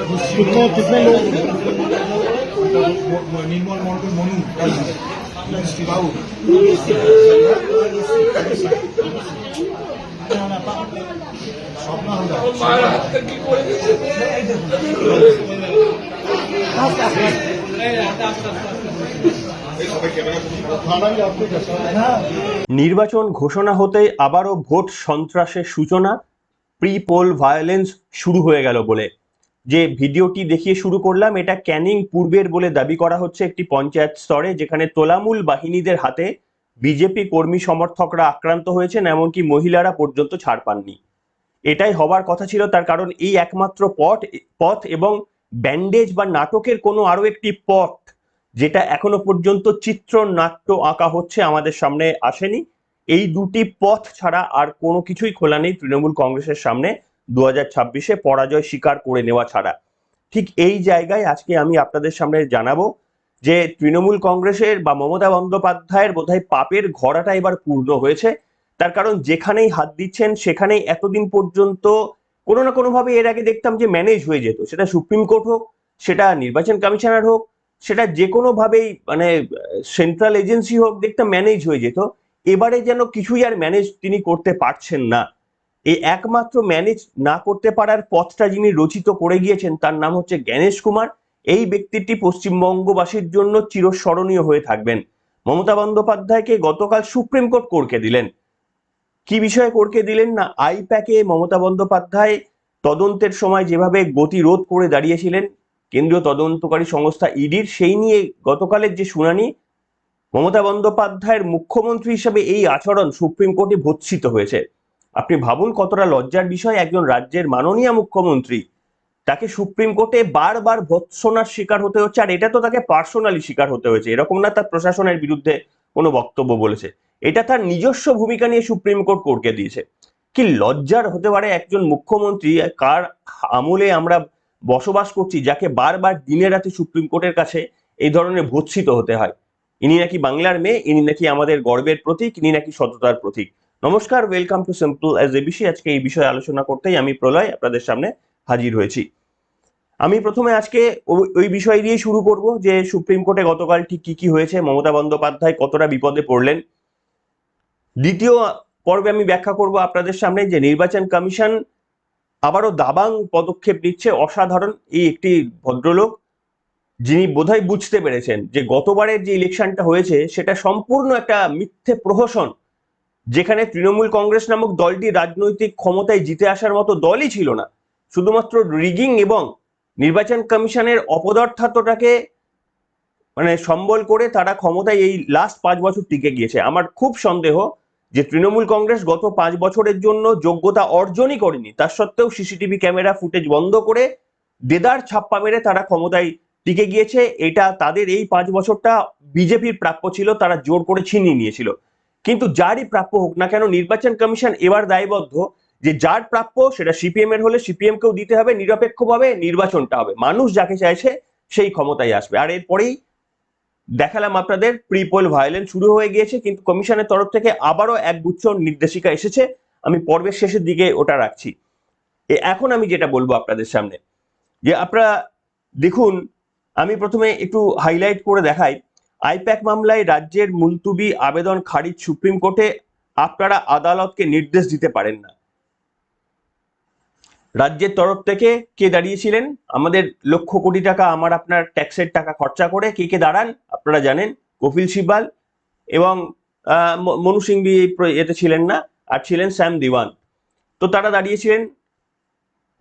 कितने लोग निर्मल मॉडल मनु बाबू নির্বাচন ঘোষণা হতেই আবারও ভোট সন্ত্রাসের সূচনা, প্রি পোল ভায়োলেন্স শুরু হয়ে গেল বলে যে ভিডিওটি দেখিয়ে শুরু করলাম, এটা ক্যানিং পূর্বের বলে দাবি করা হচ্ছে একটি পঞ্চায়েত স্তরে, যেখানে তোলামূল বাহিনীদের হাতে বিজেপি কর্মী সমর্থকরা আক্রান্ত হয়েছেন, এমনকি মহিলারা পর্যন্ত ছাড় পাননি। এটাই হবার কথা ছিল, তার কারণ এই একমাত্র পথ এবং ব্যান্ডেজ বা নাটকের কোনো আরো একটি পথ যেটা এখনো পর্যন্ত চিত্রনাট্য আঁকা হচ্ছে আমাদের সামনে আসেনি। এই দুটি পথ ছাড়া আর কোনো কিছুই খোলা নেই তৃণমূল কংগ্রেসের সামনে 2026-এ পরাজয় স্বীকার করে নেওয়া ছাড়া। ঠিক এই জায়গায় আজকে আমি আপনাদের সামনে জানাবো যে তৃণমূল কংগ্রেসের বা মমতা বন্দ্যোপাধ্যায়ের বোধহয় পাপের ঘোড়াটা এবার পূর্ণ হয়েছে। তার কারণ যেখানেই হাত দিচ্ছেন সেখানেই এতদিন পর্যন্ত কোনো না কোনো ভাবে, এর আগে দেখতাম যে ম্যানেজ হয়ে যেত, সেটা সুপ্রিম কোর্ট হোক, সেটা নির্বাচন কমিশনার হোক, সেটা যে কোনো ভাবেই মানে সেন্ট্রাল এজেন্সি হোক, দেখতাম ম্যানেজ হয়ে যেত। এবারে যেন কিছুই আর ম্যানেজ তিনি করতে পারছেন না। এই একমাত্র ম্যানেজ না করতে পারার পথটা যিনি রচিত করে গিয়েছেন তার নাম হচ্ছে জ্ঞানেশ কুমার। এই ব্যক্তিটি পশ্চিমবঙ্গবাসীর জন্য চিরস্মরণীয় হয়ে থাকবেন। মমতা বন্দ্যোপাধ্যায়কে গতকাল সুপ্রিম কোর্ট করকে দিলেন। কি বিষয়ে করকে দিলেন না, আইপ্যাকে মমতা বন্দ্যোপাধ্যায় তদন্তের সময় যেভাবে গতিরোধ করে দাঁড়িয়েছিলেন কেন্দ্রীয় তদন্তকারী সংস্থা ইডির, সেই নিয়ে গতকালের যে শুনানি, মমতা বন্দ্যোপাধ্যায়ের মুখ্যমন্ত্রী হিসেবে এই আচরণ সুপ্রিম কোর্টে ভৎসিত হয়েছে। আপনি ভাবুন কতটা লজ্জার বিষয়, একজন রাজ্যের মাননীয় মুখ্যমন্ত্রী, তাকে সুপ্রিম কোর্টে বারবার ভৎসনার শিকার হতে হচ্ছে। আর এটা তো তাকে পার্সোনালি শিকার হতে হয়েছে, এরকম না তার প্রশাসনের বিরুদ্ধে কোনো বক্তব্য বলেছে, এটা তার নিজস্ব ভূমিকা নিয়ে সুপ্রিম কোর্ট কোর্টকে দিয়েছে। কি লজ্জার হতে পারে একজন মুখ্যমন্ত্রী, কার আমলে আমরা বসবাস করছি, যাকে বারবার দিনে রাতে সুপ্রিম কোর্টের কাছে এই ধরনের ভৎসিত হতে হয়। ইনি নাকি বাংলার মেয়ে, ইনি নাকি আমাদের গর্বের প্রতীক, ইনি নাকি সততার প্রতীক। নমস্কার, welcome to simple as ABC. আজকে এই বিষয়ে আলোচনা করতেই আমি প্রলয় আপনাদের সামনে হাজির হয়েছি। আমি প্রথমে আজকে ওই বিষয় দিয়ে শুরু করব যে সুপ্রিম কোর্টে গতকাল ঠিক কি কি হয়েছে, মমতা বন্দ্যোপাধ্যায় কতটা বিপদে পড়লেন। দ্বিতীয় পর্বে আমি ব্যাখ্যা করব আপনাদের সামনে যে নির্বাচন কমিশন আবারও দাবাং পদক্ষেপ নিচ্ছে। অসাধারণ এই একটি ভদ্রলোক, যিনি বোধহয় বুঝতে পেরেছেন যে গতবারের যে ইলেকশনটা হয়েছে সেটা সম্পূর্ণ একটা মিথ্যে প্রহসন, যেখানে তৃণমূল কংগ্রেস নামক দলটি রাজনৈতিক ক্ষমতায় জিতে আসার মতো দলই ছিল না, শুধুমাত্র রিগিং এবং নির্বাচন কমিশনের অপদার্থতাকে মানে সম্বল করে তারা ক্ষমতায় এই লাস্ট 5 বছর টিকে গিয়েছে। আমার খুব সন্দেহ যে তৃণমূল কংগ্রেস গত 5 বছরের জন্য যোগ্যতা অর্জনই করেনি, তার সত্ত্বেও সিসিটিভি ক্যামেরা ফুটেজ বন্ধ করে দেদার ছাপ্পা মেরে তারা ক্ষমতায় টিকে গিয়েছে। এটা তাদের এই 5 বছরটা বিজেপির প্রাপ্য ছিল, তারা জোর করে ছিনিয়ে নিয়েছিল। কিন্তু যারই প্রাপ্য হোক না কেন, নির্বাচন কমিশন এবার দায়বদ্ধ যে যার প্রাপ্য সেটা সিপিএম এর হলে সিপিএম কেও দিতে হবে, নিরপেক্ষভাবে নির্বাচনটা হবে, মানুষ যাকে চাইছে সেই ক্ষমতায় আসবে। আর এরপরেই দেখালাম আপনাদের প্রি পোল ভায়োলেন্স শুরু হয়ে গিয়েছে, কিন্তু কমিশনের তরফ থেকে আবারও একগুচ্ছ নির্দেশিকা এসেছে। আমি পর্বের শেষের দিকে ওটা রাখছি। এখন আমি যেটা বলবো আপনাদের সামনে, যে আপনারা দেখুন, আমি প্রথমে একটু হাইলাইট করে দেখাই। আইপ্যাক মামলায় রাজ্যের মুলতুবি আবেদন খারিজ সুপ্রিম কোর্টে, আপনারা আদালতকে নির্দেশ দিতে পারেন না। রাজ্যের তরফ থেকে কে দাঁড়িয়েছিলেন? আমাদের লক্ষ কোটি টাকা, আমার আপনার ট্যাক্সের টাকা খরচা করে কে কে দাঁড়ান আপনারা জানেন। কপিল সিব্বাল এবং মনু সিংভি এতে ছিলেন না, আর ছিলেন শ্যাম দিওয়ান। তো তারা দাঁড়িয়েছিলেন।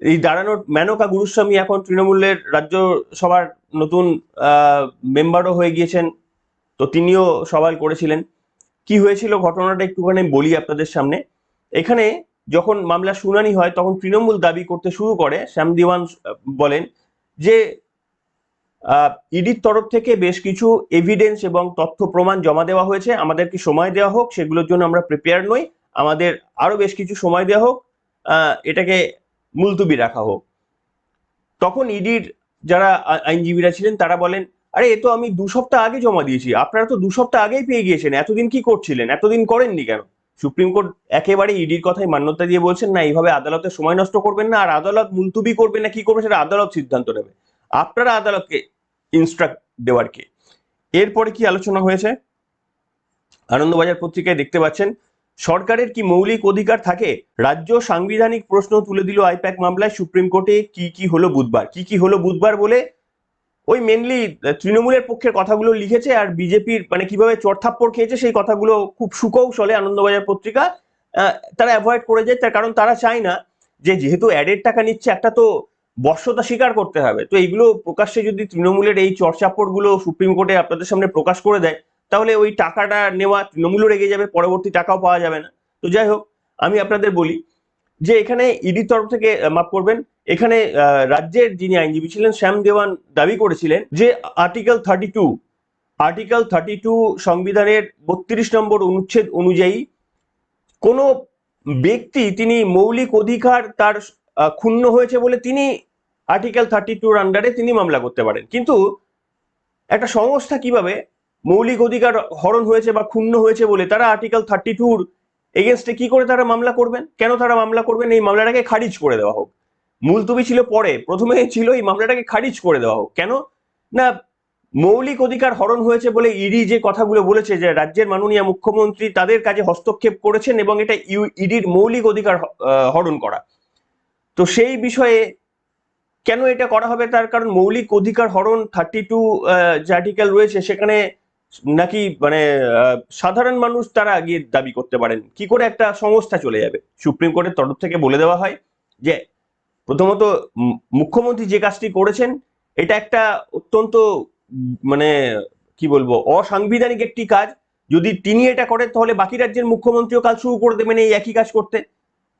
এই দাঁড়ানোর মেনকা গুরুস্বামী এখন তৃণমূলের রাজ্য সভার নতুন মেম্বারও হয়ে গিয়েছেন, তো তিনিও সওয়াল করেছিলেন। কি হয়েছিল ঘটনাটা একটুখানি বলি আপনাদের সামনে। এখানে যখন মামলা শুনানি হয় তখন তৃণমূল দাবি করতে শুরু করে, শ্যাম দিওয়ান বলেন যে ইডির তরফ থেকে বেশ কিছু এভিডেন্স এবং তথ্য প্রমাণ জমা দেওয়া হয়েছে, আমাদেরকে সময় দেওয়া হোক, সেগুলোর জন্য আমরা প্রিপেয়ার নই, আমাদের আরো বেশ কিছু সময় দেওয়া হোক, এটাকে মুলতুবি রাখা হোক। তখন ইডির যারা আইনজীবীরা ছিলেন তারা বলেন, আরে এ তো আমি 2 সপ্তাহ আগে জমা দিয়েছি, আপনারা তো 2 সপ্তাহ আগেই পেয়ে গিয়েছেন, এতদিন কি করছিলেন, এতদিন করেননি কেন? সুপ্রিম কোর্ট একেবারে ইডির কথাই মান্যতা দিয়ে বলছেন না, এইভাবে আদালতে সময় নষ্ট করবেন না, আর আদালত মুলতুবি করবে না কি করবে সেটা আদালত সিদ্ধান্ত নেবে, আপনারা আদালতকে ইনস্ট্রাক্ট দেওয়ার কে। এরপরে কি আলোচনা হয়েছে আনন্দবাজার পত্রিকায় দেখতে পাচ্ছেন, সরকারের কি মৌলিক অধিকার থাকে, রাজ্য সাংবিধানিক প্রশ্ন তুলে দিল আইপ্যাক মামলায় সুপ্রিম কোর্টে, কি হলো বুধবার বলে ওই মেনলি তৃণমূলের পক্ষের কথাগুলো লিখেছে, আর বিজেপির মানে কিভাবে চড়থাপ্পড় খেয়েছে সেই কথাগুলো খুব সুকৌশলে আনন্দবাজার পত্রিকা তারা অ্যাভয়েড করে যায়। তার কারণ তারা চায় না যে যেহেতু অ্যাডের টাকা নিচ্ছে একটা তো বশ্যতা স্বীকার করতে হবে, তো এইগুলো প্রকাশ্যে যদি তৃণমূলের এই চড়চাপড় গুলো সুপ্রিম কোর্টে আপনাদের সামনে প্রকাশ করে দেয় তাহলে ওই টাকাটা নেওয়া তৃণমূলও রেগে যাবে, পরবর্তী টাকাও পাওয়া যাবে না। তো যাই হোক, আমি আপনাদের বলি যে এখানে ইডির তরফ থেকে মাফ করবেন, এখানে রাজ্যের যিনি আইনজীবী ছিলেন শ্যাম দেওয়ান দাবি করেছিলেন যে আর্টিকেল 32 সংবিধানের 32 নম্বর অনুচ্ছেদ অনুযায়ী কোনো ব্যক্তি তিনি মৌলিক অধিকার তার ক্ষুণ্ণ হয়েছে বলে তিনি আর্টিকেল 32 আন্ডারে তিনি মামলা করতে পারেন। কিন্তু একটা সংস্থা কিভাবে মৌলিক অধিকার হরণ হয়েছে বা ক্ষুণ্ণ হয়েছে বলে তারা আর্টিকেল 32 এগেনস্টে কি করে তারা মামলা করবেন, কেন তারা মামলা করবেন? এই মামলাটাকে খারিজ করে দেওয়া হোক। মুলতবি ছিল পরে, প্রথমে ছিল এই মামলাটাকে খারিজ করে দেওয়া হোক। কেন না, মৌলিক অধিকার হরণ হয়েছে বলে ইডি যে কথাগুলো বলেছে যে রাজ্যের মাননীয় মুখ্যমন্ত্রী তাদের কাজে হস্তক্ষেপ করেছেন এবং এটা ইডির মৌলিক অধিকার হরণ করা। তো সেই বিষয়ে কেন এটা করা হবে, তার কারণ মৌলিক অধিকার হরণ 32 যে আর্টিকেল রয়েছে সেখানে নাকি মানে সাধারণ মানুষ তারা গিয়ে দাবি করতে পারেন, কি করে একটা সংস্থা চলে যাবে। সুপ্রিম কোর্টের তরফ থেকে বলে দেওয়া হয় যে প্রথমত মুখ্যমন্ত্রী যে কাজটি করেছেন এটা একটা অত্যন্ত মানে কি বলবো অসাংবিধানিক একটি কাজ। যদি তিনি এটা করেন তাহলে বাকি রাজ্যের মুখ্যমন্ত্রীও কাজ শুরু করে দেবেন এই একই কাজ করতে।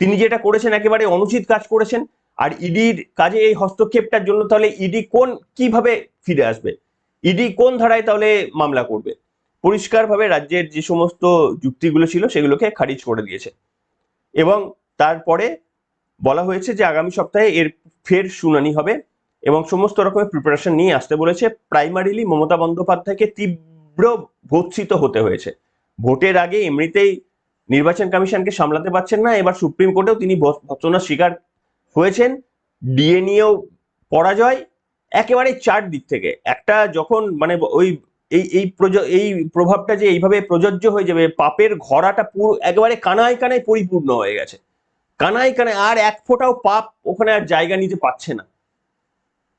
তিনি যেটা করেছেন একেবারে অনুচিত কাজ করেছেন। আর ইডির কাজে এই হস্তক্ষেপটার জন্য তাহলে ইডি কিভাবে ফিরে আসবে, ইডি কোন ধারায় তাহলে মামলা করবে? পরিষ্কারভাবে রাজ্যের যে সমস্ত যুক্তিগুলো ছিল সেগুলোকে খারিজ করে দিয়েছে এবং তারপরে বলা হয়েছে যে আগামী সপ্তাহে এর ফের শুনানি হবে এবং সমস্ত রকমের প্রিপারেশন নিয়ে আসতে বলেছে। প্রাইমারিলি মমতা বন্দ্যোপাধ্যায়কে তীব্র ভর্ৎসিত হতে হয়েছে। ভোটের আগে এমনিতেই নির্বাচন কমিশনকে সামলাতে পারছেন না, এবার সুপ্রিম কোর্টেও তিনি ভৎসনার শিকার হয়েছেন। ডিএ নিয়েও পরাজয়, একেবারে চার দিক থেকে একটা যখন মানে ওই এই প্রভাবটা যে এইভাবে প্রযোজ্য হয়ে যাবে, পাপের ঘোড়াটা পুরো একেবারে কানায় কানায় পরিপূর্ণ হয়ে গেছে, কানায় কানায় আর এক ফোঁটাও পাপ ওখানে আর জায়গা নিতে পারছে না।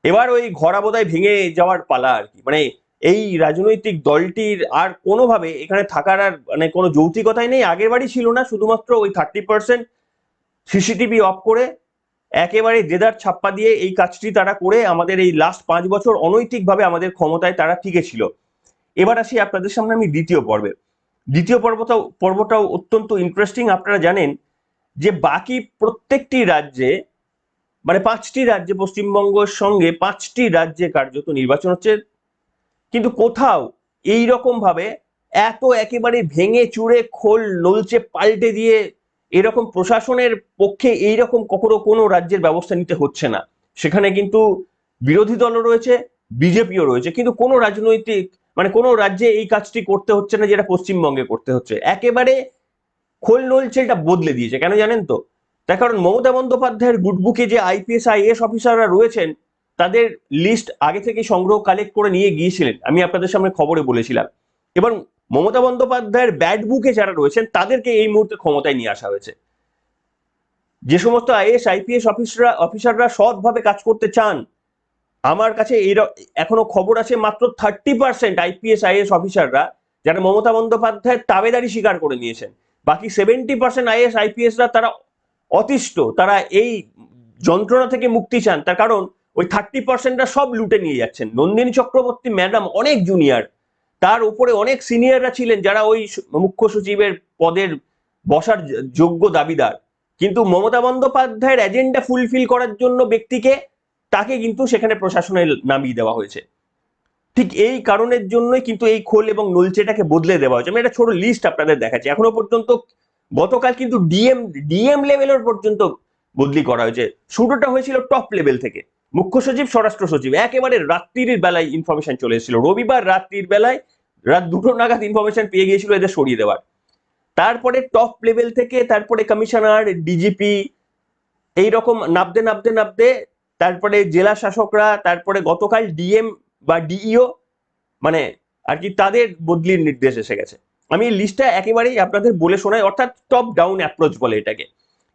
এবার ওই ঘোড়া বোধহয় ভেঙে যাওয়ার পালা আর কি। মানে এই রাজনৈতিক দলটির আর কোনোভাবে এখানে থাকার আর মানে কোনো যৌক্তিকতাই নেই। আগের বারই ছিল না, শুধুমাত্র ওই 30% সিসিটিভি অফ করে একেবারে দেদার ছাপ্পা দিয়ে এই কাজটি তারা করে আমাদের এই লাস্ট 5 বছর অনৈতিকভাবে আমাদের ক্ষমতায় তারা টিকে ছিল। এবার আসি আপনাদের সামনে আমি দ্বিতীয় পর্বটাও অত্যন্ত ইন্টারেস্টিং। আপনারা জানেন যে বাকি প্রত্যেকটি রাজ্যে মানে 5টি রাজ্যে, পশ্চিমবঙ্গের সঙ্গে 5টি রাজ্যে কার্যত নির্বাচন হচ্ছে, কিন্তু কোথাও এই রকম ভাবে এত একেবারে ভেঙে চুরে খোল নলচে পাল্টে দিয়ে এরকম প্রশাসনের পক্ষে এইরকম কখনো কোনো রাজ্যের ব্যবস্থা নিতে হচ্ছে না। সেখানে কিন্তু বিরোধী দলও রয়েছে, বিজেপিও রয়েছে, কিন্তু কোনো রাজনৈতিক মানে কোনো রাজ্যে এই কাজটি করতে হচ্ছে না যেটা পশ্চিমবঙ্গে করতে হচ্ছে। একেবারে খোল নলচে এটা বদলে দিয়েছে। কেন জানেন তো? তার কারণ মমতা বন্দ্যোপাধ্যায়ের গুডবুকে যে আইপিএস আইএএস অফিসাররা রয়েছেন তাদের লিস্ট আগে থেকে সংগ্রহ কালেক্ট করে নিয়ে গিয়েছিলেন, আমি আপনাদের সামনে খবরে বলেছিলাম। এবার মমতা বন্দ্যোপাধ্যায়ের ব্যাড বুকে যারা রয়েছেন তাদেরকে এই মুহূর্তে ক্ষমতায় নিয়ে আসা হয়েছে। যে সমস্ত আইএস আইপিএস অফিসাররা সৎভাবে কাজ করতে চান, আমার কাছে এখনো খবর আছে মাত্র 30% আইপিএস আইএস অফিসাররা যারা মমতা বন্দ্যোপাধ্যায়ের তাবেদারি স্বীকার করে নিয়েছেন। বাকি 70% আইএস আইপিএসরা তারা অতিষ্ঠ, তারা এই যন্ত্রণা থেকে মুক্তি চান। তার কারণ ওই 30%রা সব লুটে নিয়ে যাচ্ছেন। নন্দিনী চক্রবর্তী ম্যাডাম অনেক জুনিয়র, তার উপরে অনেক সিনিয়ররা ছিলেন যারা ওই মুখ্য সচিবের পদের বসার যোগ্য দাবিদার, কিন্তু মমতা বন্দ্যোপাধ্যায়ের এজেন্ডা ফুলফিল করার জন্য ব্যক্তিকে তাকে কিন্তু সেখানে প্রশাসনে নামিয়ে দেওয়া হয়েছে। ঠিক এই কারণের জন্যই কিন্তু এই খোল এবং নলচেটাকে বদলে দেওয়া হয়েছে। আমি একটা ছোট লিস্ট আপনাদের দেখাচ্ছি। এখনো পর্যন্ত গতকাল কিন্তু ডিএম লেভেলের পর্যন্ত বদলি করা হয়েছে। শুরুটা হয়েছিল টপ লেভেল থেকে, মুখ্য সচিব, স্বরাষ্ট্র সচিব, একেবারে রাত্রির বেলায় ইনফরমেশন চলে এসেছিল। রবিবার রাত্রির বেলায় রাত 2টো নাগাদ ইনফরমেশন পেয়ে গিয়েছিল এদের সরিয়ে দেওয়ার। তারপরে টপ লেভেল থেকে তারপরে কমিশনার, ডিজিপি, এইরকম নাবতে নাবতে নাবতে তারপরে জেলা শাসকরা, তারপরে গতকাল ডিএম বা ডিইও, মানে আর কি তাদের বদলির নির্দেশ এসে গেছে। আমি এই লিস্টটা একেবারেই আপনাদের বলে শোনাই, অর্থাৎ টপ ডাউন অ্যাপ্রোচ বলে এটাকে।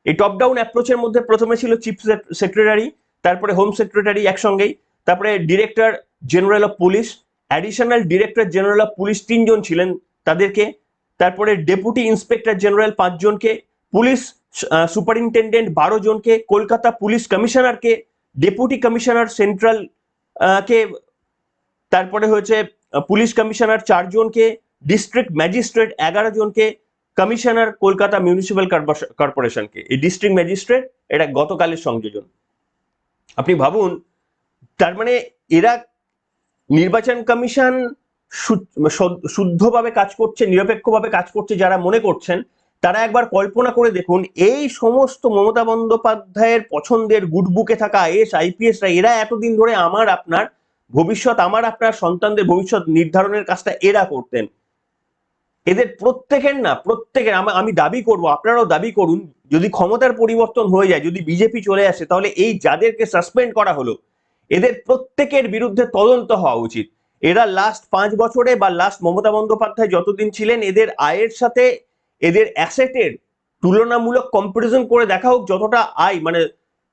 এই টপ ডাউন অ্যাপ্রোচের মধ্যে প্রথমে ছিল চিফ সেক্রেটারি, তারপরে হোম সেক্রেটারি একসঙ্গেই, তারপরে director general of police, additional director general of police 3 জন ছিলেন তাদেরকে, তারপরে ডেপুটি ইন্সপেক্টর জেনারেল 5 জনকে, পুলিশ সুপারিনটেন্ডেন্ট 12 জনকে, কলকাতা পুলিশ কমিশনারকে, ডেপুটি কমিশনার সেন্ট্রাল কে, তারপরে হয়েছে পুলিশ কমিশনার 4 জনকে, ডিস্ট্রিক্ট ম্যাজিস্ট্রেট 11 জনকে, কমিশনার কলকাতা মিউনিসিপ্যাল কর্পোরেশনকে। এই ডিস্ট্রিক্ট ম্যাজিস্ট্রেট এটা গতকালের সংযোজন। আপনি ভাবুন, তার মানে এরা নির্বাচন কমিশন শুদ্ধভাবে কাজ করছে, নিরপেক্ষভাবে কাজ করছে যারা মনে করছেন, তারা একবার কল্পনা করে দেখুন এই সমস্ত মমতা বন্দ্যোপাধ্যায়ের পছন্দের গুডবুকে থাকা আইএস আইপিএসরা, এরা এতদিন ধরে আমার আপনার ভবিষ্যৎ, আমার আপনার সন্তানদের ভবিষ্যৎ নির্ধারণের কাজটা এরা করতেন। এদের প্রত্যেকের আমি দাবি করব, আপনারাও দাবি করুন, যদি ক্ষমতার পরিবর্তন হয়ে যায়, যদি বিজেপি চলে আসে, তাহলে এই যাদেরকে সাসপেন্ড করা হলো এদের প্রত্যেকের বিরুদ্ধে তদন্ত হওয়া উচিত। এরা লাস্ট 5 বছরে বা লাস্ট মমতা বন্দ্যোপাধ্যায় যতদিন ছিলেন, এদের আয়ের সাথে এদের অ্যাসেটের তুলনামূলক কম্পারিজন করে দেখা হোক, যতটা আয় মানে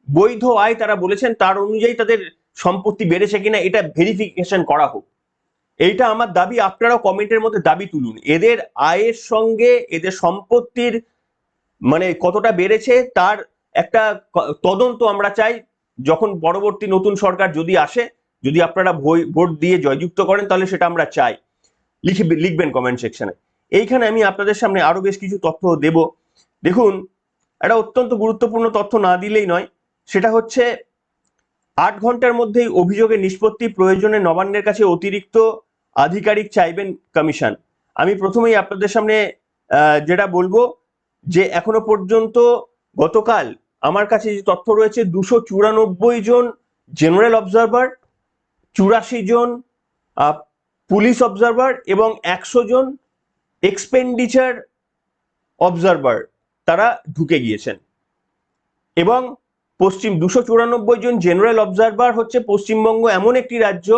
বৈধ আয় তারা বলেছেন তার অনুযায়ী তাদের সম্পত্তি বেড়েছে কিনা এটা ভেরিফিকেশন করা হোক। এইটা আমার দাবি, আপনারাও কমেন্টের মধ্যে দাবি তুলুন। এদের আয়ের সঙ্গে এদের সম্পত্তির মানে কতটা বেড়েছে তার একটা তদন্ত আমরা চাই। যখন পরবর্তী নতুন সরকার যদি আসে, যদি আপনারা ভোট দিয়ে জয়যুক্ত করেন, তাহলে সেটা আমরা চাই। লিখবেন কমেন্ট সেকশনে। এইখানে আমি আপনাদের সামনে আরো বেশ কিছু তথ্য দেব। দেখুন, একটা অত্যন্ত গুরুত্বপূর্ণ তথ্য না দিলেই নয়, সেটা হচ্ছে 8 ঘন্টার মধ্যেই অভিযোগের নিষ্পত্তি, প্রয়োজনে নবান্নের কাছে অতিরিক্ত আধিকারিক চাইবেন কমিশন। আমি প্রথমেই আপনাদের সামনে যেটা বলবো যে এখনো পর্যন্ত গতকাল আমার কাছে যে তথ্য রয়েছে, 294 জন জেনারেল অবজারভার, 84 জন পুলিশ অবজারভার এবং 100 জন এক্সপেন্ডিচার অবজারভার তারা ঢুকে গিয়েছেন। এবং 294 জন জেনারেল অবজারভার হচ্ছে পশ্চিমবঙ্গ এমন একটি রাজ্য,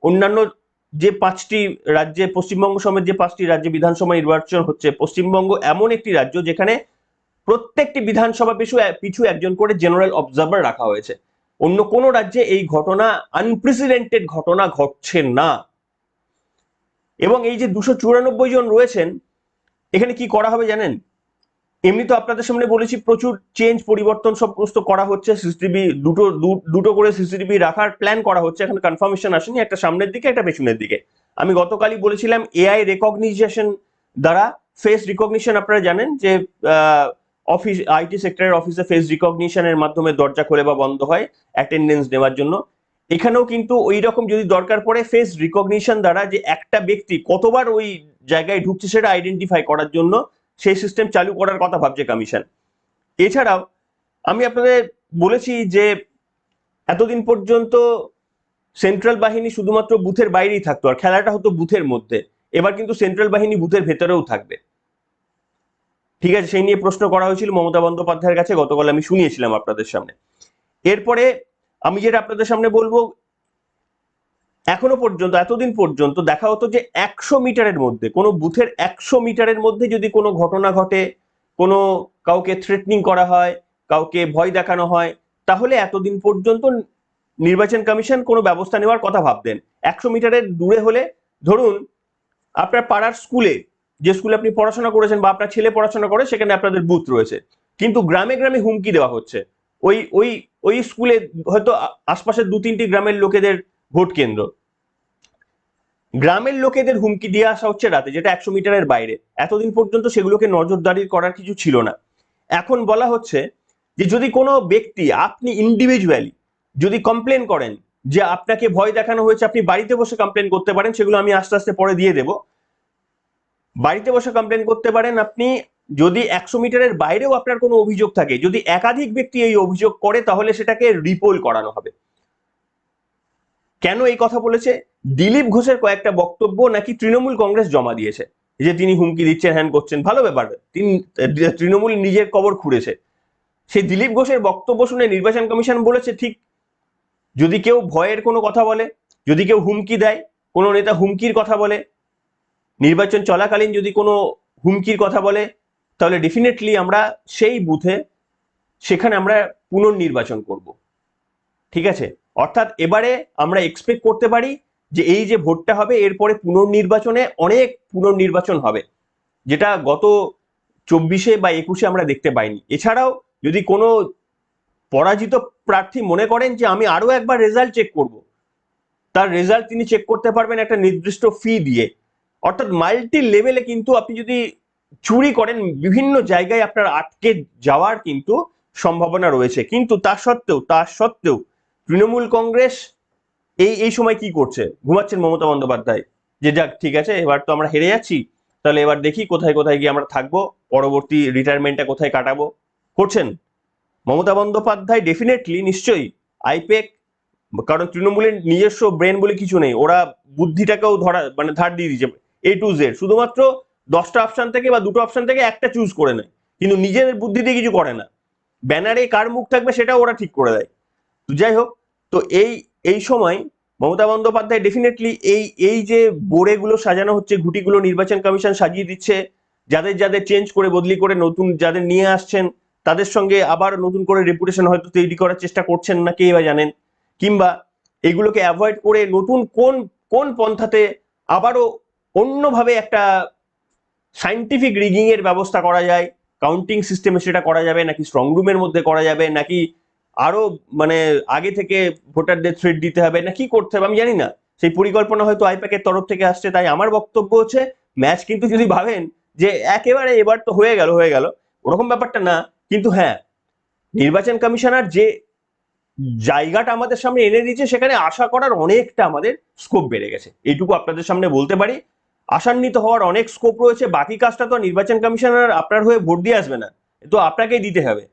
অন্যান্য যে 5টি রাজ্যে, পশ্চিমবঙ্গ সমেত যে 5টি রাজ্যে বিধানসভা নির্বাচন হচ্ছে, পশ্চিমবঙ্গ এমন একটি রাজ্য যেখানে প্রত্যেকটি বিধানসভা পিছু একজন করে জেনারেল অবজারভার রাখা হয়েছে। অন্য কোনো রাজ্যে এই ঘটনা, আনপ্রেসিডেন্টেড ঘটনা ঘটছে না। এবং এই যে 294 জন রয়েছেন, এখানে কি করা হবে জানেন? এমনি তো আপনাদের সামনে বলেছি প্রচুর চেঞ্জ, পরিবর্তন সমস্ত করা হচ্ছে। সিসিটিভি দুটো করে সিসিটিভি রাখার প্ল্যান করা হচ্ছে, এখন কনফার্মেশন আসেনি, একটা সামনের দিকে একটা পেছনের দিকে। আমি গতকালই বলেছিলাম এআই রেকগনিশন দ্বারা, ফেস রিকগনিশন আপনারা জানেন যে অফিস, আইটি সেক্টরের অফিসে ফেস রিকগনিশনের মাধ্যমে দরজা খোলে বা বন্ধ হয় অ্যাটেন্ডেন্স নেওয়ার জন্য। এখানেও কিন্তু ওই রকম যদি দরকার পড়ে ফেস রিকগনিশন দ্বারা যে একটা ব্যক্তি কতবার ওই জায়গায় ঢুকছে সেটা আইডেন্টিফাই করার জন্য সেই সিস্টেম চালু করার কথা ভাবছে কমিশন। এছাড়াও আমি আপনাদের বলেছি যে এতদিন পর্যন্ত সেন্ট্রাল বাহিনী শুধুমাত্র বুথের বাইরেই থাকতো, আর খেলাটা হতো বুথের মধ্যে। এবার কিন্তু সেন্ট্রাল বাহিনী বুথের ভেতরেও থাকবে। ঠিক আছে, সেই নিয়ে প্রশ্ন করা হয়েছিল মমতা বন্দ্যোপাধ্যায়ের কাছে, গতকাল আমি শুনিয়েছিলাম আপনাদের সামনে। এরপরে আমি যেটা আপনাদের সামনে বলবো, এখনো পর্যন্ত এতদিন পর্যন্ত দেখা হতো যে 100 মিটারের মধ্যে, কোনো বুথের 100 মিটারের মধ্যে যদি কোনো ঘটনা ঘটে, কোনো কাউকে থ্রেটনিং করা হয়, কাউকে ভয় দেখানো হয়, তাহলে এতদিন পর্যন্ত নির্বাচন কমিশন কোনো ব্যবস্থা নেওয়ার কথা ভাবতেন। 100 মিটারের দূরে হলে, ধরুন আপনার পাড়ার স্কুলে, যে স্কুলে আপনি পড়াশোনা করেছেন বা আপনার ছেলে পড়াশোনা করে, সেখানে আপনাদের বুথ রয়েছে, কিন্তু গ্রামে গ্রামে হুমকি দেওয়া হচ্ছে। ওই ওই ওই স্কুলে হয়তো আশপাশের 2-3টি গ্রামের লোকেদের ভোট কেন্দ্র, গ্রামের লোকেদের হুমকি দিয়ে আসা হচ্ছে রাতে, যেটা 100 মিটারের বাইরে। এতদিন পর্যন্ত সেগুলোকে নজরদারি করার কিছু ছিল না। এখন বলা হচ্ছে যে যদি কোনো ব্যক্তি, আপনি ইন্ডিভিজুয়ালি যদি কমপ্লেন করেন যে আপনাকে ভয় দেখানো হয়েছে, আপনি বাড়িতে বসে কমপ্লেন করতে পারেন, সেগুলো আমি আস্তে আস্তে পরে দিয়ে দেব। বাড়িতে বসে কমপ্লেন করতে পারেন আপনি। যদি 100 মিটারের বাইরেও আপনার কোনো অভিযোগ থাকে, যদি একাধিক ব্যক্তি এই অভিযোগ করে, তাহলে সেটাকে রিপোল করানো হবে। কেন এই কথা বলেছে? দিলীপ ঘোষের কয়েকটা বক্তব্য নাকি তৃণমূল কংগ্রেস জমা দিয়েছে। যে তিনি হুমকি দিচ্ছেন, হ্যান করছেন, ভালো ব্যাপার, তিনি তৃণমূল নিজের কবর খুঁড়েছে। সেই দিলীপ ঘোষের বক্তব্য শুনে নির্বাচন কমিশন বলেছে ঠিক, যদি কেউ ভয়ের কোনো কথা বলে, যদি কেউ হুমকি দেয়, কোনো নেতা হুমকির কথা বলে, নির্বাচন চলাকালীন যদি কোনো হুমকির কথা বলে, তাহলে ডেফিনেটলি আমরা সেই বুথে সেখানে আমরা পুনর্নির্বাচন করব। ঠিক আছে, অর্থাৎ এবারে আমরা এক্সপেক্ট করতে পারি যে এই যে ভোটটা হবে এরপরে পুনর্নির্বাচনে অনেক পুনর্নির্বাচন হবে, যেটা গত 24-এ বা 21-এ আমরা দেখতে পাইনি। এছাড়াও যদি কোনো পরাজিত প্রার্থী মনে করেন যে আমি আরো একবার রেজাল্ট চেক করব, তার রেজাল্ট তিনি চেক করতে পারবেন একটা নির্দিষ্ট ফি দিয়ে। অর্থাৎ মাল্টি লেভেলে কিন্তু আপনি যদি চুরি করেন, বিভিন্ন জায়গায় আপনার আটকে যাওয়ার কিন্তু সম্ভাবনা রয়েছে। কিন্তু তার সত্ত্বেও তৃণমূল কংগ্রেস এই সময় কি করছে? ঘুমাচ্ছেন মমতা বন্দ্যোপাধ্যায়, যে যাক ঠিক আছে, এবার তো আমরা হেরে যাচ্ছি, তাহলে এবার দেখি কোথায় কোথায় গিয়ে আমরা থাকবো, পরবর্তী রিটায়ারমেন্টটা কোথায় কাটাবো, করছেন মমতা বন্দ্যোপাধ্যায় ডেফিনেটলি, নিশ্চয়ই আইপেক, কারণ তৃণমূলের নিজস্ব ব্রেন বলে কিছু নেই, ওরা বুদ্ধিটাকেও ধার দিয়ে দিয়েছে A to Z, শুধুমাত্র 10টা অপশন থেকে বা 2টো অপশন থেকে একটা চুজ করে নেয়, কিন্তু নিজের বুদ্ধি দিয়ে কিছু করে না। ব্যানারে কার মুখ থাকবে সেটাও ওরা ঠিক করে দেয়। তো যাই হোক, তো এই সময় মমতা বন্দ্যোপাধ্যায় ডেফিনেটলি এই যে বোড়েগুলো সাজানো হচ্ছে, ঘুটিগুলো নির্বাচন কমিশন সাজিয়ে দিচ্ছে, যাদের যাদের চেঞ্জ করে বদলি করে নতুন যাদের নিয়ে আসছেন, তাদের সঙ্গে আবার নতুন করে রেপুটেশন হয়তো তৈরি করার চেষ্টা করছেন না, কে বা জানেন, কিংবা এগুলোকে অ্যাভয়েড করে নতুন কোন কোন পন্থাতে আবারও অন্যভাবে একটা সাইন্টিফিক রিগিং এর ব্যবস্থা করা যায়, কাউন্টিং সিস্টেমে সেটা করা যাবে নাকি স্ট্রং রুমের মধ্যে করা যাবে, নাকি আরো আগে থেকে ভোটারদের থ্রেট দিতে হবে, না কি করতে হবে আমি জানি না। সেই পরিকল্পনা হয়তো আইপ্যাকের তরফ থেকে আসছে। তাই আমার বক্তব্য হচ্ছে, ম্যাচ কিন্তু যদি ভাবেন যে একেবারে এবার তো হয়ে গেল ওরকম ব্যাপারটা না, কিন্তু হ্যাঁ, নির্বাচন কমিশনার যে জায়গাটা আমাদের সামনে এনে দিয়েছে সেখানে আশা করার অনেকটা আমাদের স্কোপ বেড়ে গেছে, এইটুকু আপনাদের সামনে বলতে পারি। আশান্বিত হওয়ার অনেক স্কোপ রয়েছে। বাকি কাজটা তো নির্বাচন কমিশনার আপনার হয়ে ভোট দিয়ে আসবে না, তো আপনাকেই দিতে হবে।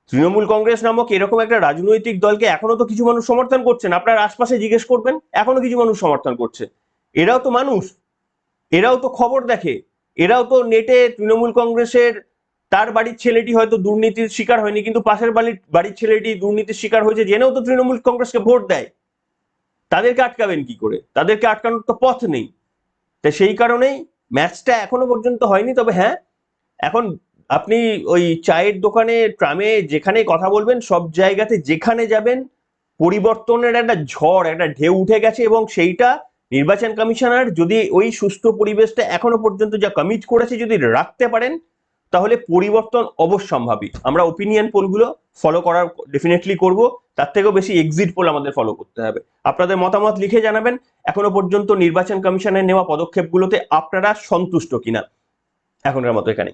তৃণমূল কংগ্রেস নামক এরকম একটা রাজনৈতিক দলকে এখনো তো কিছু মানুষ সমর্থন করছেন, আপনার আশপাশে জিজ্ঞেস করবেন, এখনো কিছু মানুষ সমর্থন করছে। এরাও তো মানুষ, এরাও তো খবর দেখে, এরাও তো নেটে তৃণমূল কংগ্রেসের তার বাড়ির ছেলেটি হয়তো দুর্নীতির শিকার হয়নি, কিন্তু পাশের বাড়ির ছেলেটি দুর্নীতির শিকার হয়েছে জেনেও তো তৃণমূল কংগ্রেসকে ভোট দেয়। তাদেরকে আটকাবেন কি করে? তাদেরকে আটকানোর তো পথ নেই। তাই সেই কারণেই ম্যাচটা এখনো পর্যন্ত হয়নি। তবে হ্যাঁ, এখন আপনি ওই চায়ের দোকানে, ট্রামে, যেখানে কথা বলবেন, সব জায়গাতে যেখানে যাবেন, পরিবর্তনের একটা ঝড়, একটা ঢেউ উঠে গেছে। এবং সেইটা নির্বাচন কমিশনার যদি ওই সুস্থ পরিবেশটা এখনো পর্যন্ত যা কমিট করেছে যদি রাখতে পারেন, তাহলে পরিবর্তন অবশ্যম্ভাবী। আমরা ওপিনিয়ন পোলগুলো ফলো করার ডেফিনেটলি করব, তার থেকেও বেশি এক্সিট পোল আমাদের ফলো করতে হবে। আপনাদের মতামত লিখে জানাবেন এখনো পর্যন্ত নির্বাচন কমিশনের নেওয়া পদক্ষেপগুলোতে আপনারা সন্তুষ্ট কিনা। এখনকার মতো এখানে।